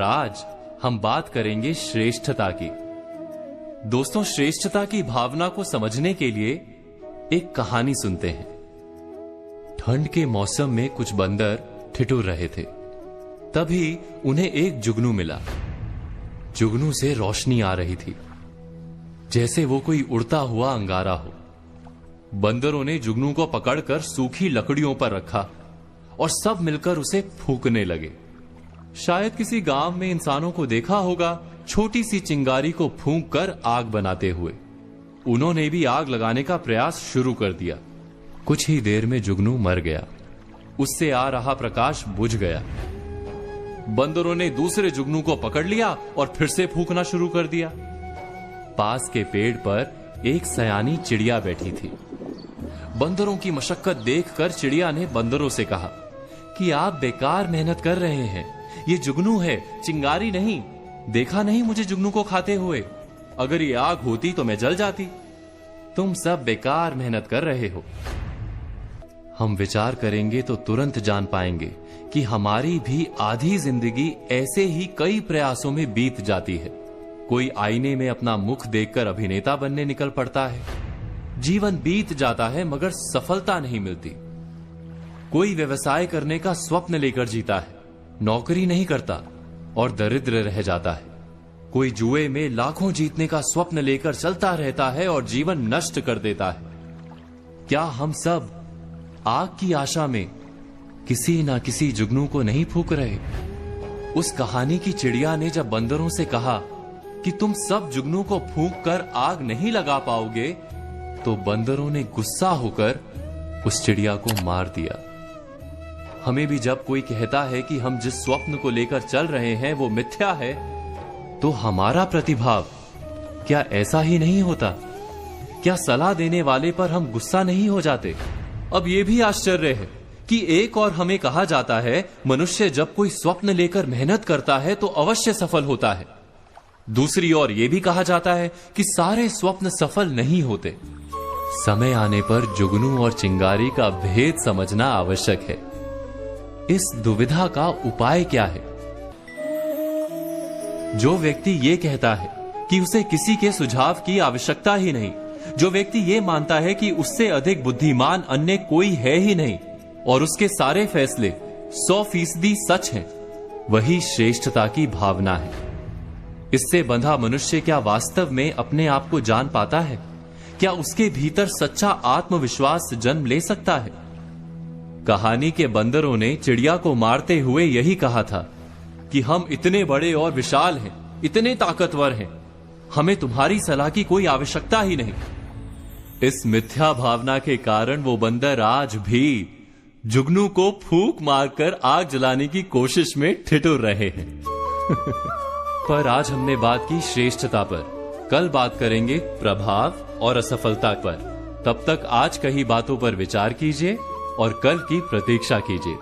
आज हम बात करेंगे श्रेष्ठता की। दोस्तों, श्रेष्ठता की भावना को समझने के लिए एक कहानी सुनते हैं। ठंड के मौसम में कुछ बंदर ठिठुर रहे थे। तभी उन्हें एक जुगनू मिला। जुगनू से रोशनी आ रही थी, जैसे वो कोई उड़ता हुआ अंगारा हो। बंदरों ने जुगनू को पकड़कर सूखी लकड़ियों पर रखा और सब मिलकर उसे फूंकने लगे। शायद किसी गांव में इंसानों को देखा होगा छोटी सी चिंगारी को फूंककर आग बनाते हुए। उन्होंने भी आग लगाने का प्रयास शुरू कर दिया। कुछ ही देर में जुगनू मर गया। उससे आ रहा प्रकाश बुझ गया। बंदरों ने दूसरे जुगनू को पकड़ लिया और फिर से फूंकना शुरू कर दिया। पास के पेड़ पर एक सयानी चिड़िया बैठी थी। बंदरों की मशक्कत देखकर चिड़िया ने बंदरों से कहा कि आप बेकार मेहनत कर रहे हैं। ये जुगनू है, चिंगारी नहीं। देखा नहीं मुझे जुगनू को खाते हुए? अगर ये आग होती तो मैं जल जाती। तुम सब बेकार मेहनत कर रहे हो। हम विचार करेंगे तो तुरंत जान पाएंगे कि हमारी भी आधी जिंदगी ऐसे ही कई प्रयासों में बीत जाती है। कोई आईने में अपना मुख देखकर अभिनेता बनने निकल पड़ता है। जीवन बीत जाता है मगर सफलता नहीं मिलती। कोई व्यवसाय करने का स्वप्न लेकर जीता है, नौकरी नहीं करता और दरिद्र रह जाता है। कोई जुए में लाखों जीतने का स्वप्न लेकर चलता रहता है और जीवन नष्ट कर देता है। क्या हम सब आग की आशा में किसी ना किसी जुगनू को नहीं फूंक रहे? उस कहानी की चिड़िया ने जब बंदरों से कहा कि तुम सब जुगनू को फूंक कर आग नहीं लगा पाओगे, तो बंदरों ने गुस्सा होकर उस चिड़िया को मार दिया। हमें भी जब कोई कहता है कि हम जिस स्वप्न को लेकर चल रहे हैं वो मिथ्या है, तो हमारा प्रतिभाव क्या ऐसा ही नहीं होता? क्या सलाह देने वाले पर हम गुस्सा नहीं हो जाते? अब यह भी आश्चर्य है कि एक और हमें कहा जाता है मनुष्य जब कोई स्वप्न लेकर मेहनत करता है तो अवश्य सफल होता है। दूसरी ओर यह भी कहा जाता है कि सारे स्वप्न सफल नहीं होते। समय आने पर जुगनू और चिंगारी का भेद समझना आवश्यक है। इस दुविधा का उपाय क्या है? जो व्यक्ति ये कहता है कि उसे किसी के सुझाव की आवश्यकता ही नहीं, जो व्यक्ति ये मानता है कि उससे अधिक बुद्धिमान अन्य कोई है ही नहीं और उसके सारे फैसले 100% सच हैं, वही श्रेष्ठता की भावना है। इससे बंधा मनुष्य क्या वास्तव में अपने आप को जान पाता है? क्या उसके भीतर सच्चा आत्मविश्वास जन्म ले सकता है? कहानी के बंदरों ने चिड़िया को मारते हुए यही कहा था कि हम इतने बड़े और विशाल हैं, इतने ताकतवर हैं, हमें तुम्हारी सलाह की कोई आवश्यकता ही नहीं। इस मिथ्या भावना के कारण वो बंदर आज भी जुगनू को फूंक मारकर आग जलाने की कोशिश में ठिठुर रहे हैं। पर आज हमने बात की श्रेष्ठता पर। कल बात करेंगे प्रभाव और असफलता पर। तब तक आज कही बातों पर विचार कीजिए और कल की प्रतीक्षा कीजिए।